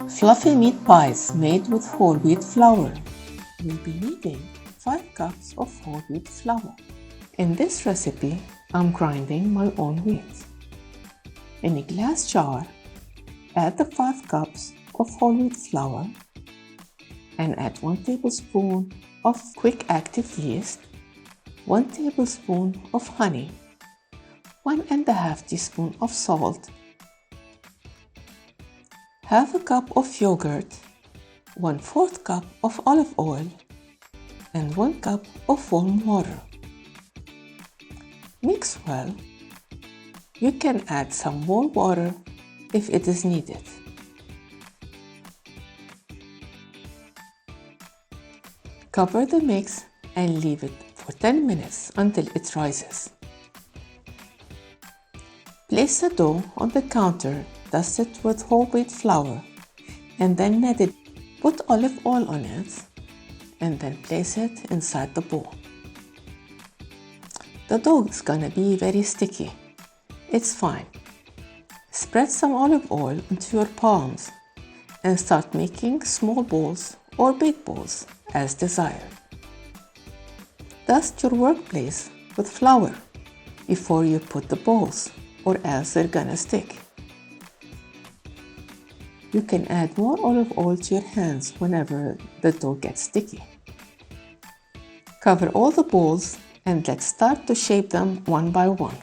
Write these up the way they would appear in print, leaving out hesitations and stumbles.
Fluffy meat pies made with whole wheat flour. We'll be needing 5 cups of whole wheat flour. In this recipe, I'm grinding my own wheat. In a glass jar, add the 5 cups of whole wheat flour and add 1 tablespoon of quick active yeast, 1 tablespoon of honey, 1½ teaspoon of salt, half a cup of yogurt, 1/4 cup of olive oil, and 1 cup of warm water. Mix well. You can add some more water if it is needed. Cover the mix and leave it for 10 minutes until it rises. Place the dough on the counter, dust it with whole wheat flour, and then knead it. Put olive oil on it, and then place it inside the bowl. The dough is gonna be very sticky. It's fine. Spread some olive oil into your palms and start making small balls or big balls as desired. Dust your workplace with flour before you put the balls, or else they're gonna stick. You can add more olive oil to your hands whenever the dough gets sticky. Cover all the balls and let's start to shape them one by one.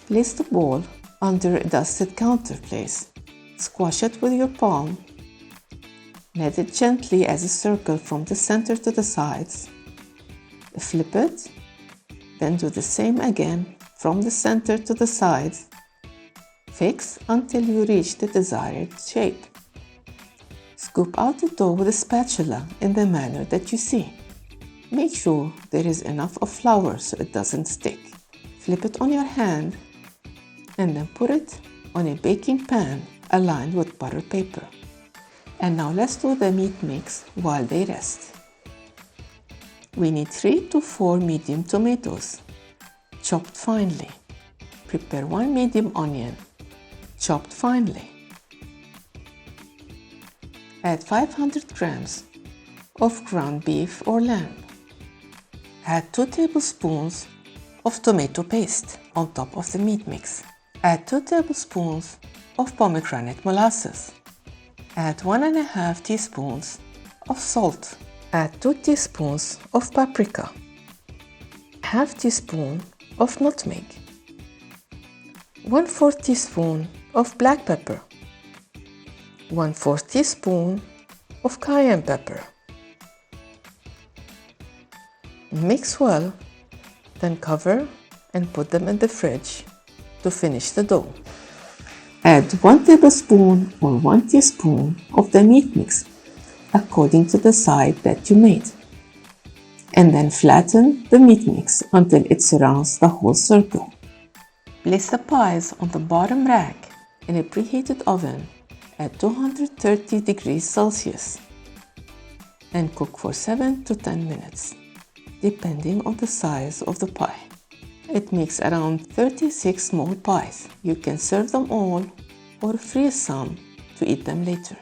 Place the ball under a dusted counter place. Squash it with your palm. Knead it gently as a circle from the center to the sides. Flip it, then do the same again from the center to the sides. Fix until you reach the desired shape. Scoop out the dough with a spatula in the manner that you see. Make sure there is enough of flour so it doesn't stick. Flip it on your hand and then put it on a baking pan aligned with butter paper. And now let's do the meat mix while they rest. We need 3 to 4 medium tomatoes, chopped finely. Prepare 1 medium onion, chopped finely. Add 500 grams of ground beef or lamb. Add 2 tablespoons of tomato paste on top of the meat mix. Add 2 tablespoons of pomegranate molasses. Add 1½ teaspoons of salt. Add 2 teaspoons of paprika. ½ teaspoon of nutmeg. 1/4 teaspoon of black pepper. 1/4 teaspoon of cayenne pepper. Mix well, then cover and put them in the fridge to finish the dough. Add 1 tablespoon or 1 teaspoon of the meat mix according to the side that you made. And then flatten the meat mix until it surrounds the whole circle. Place the pies on the bottom rack in a preheated oven at 230 degrees Celsius and cook for 7 to 10 minutes, depending on the size of the pie. It makes around 36 small pies. You can serve them all or freeze some to eat them later.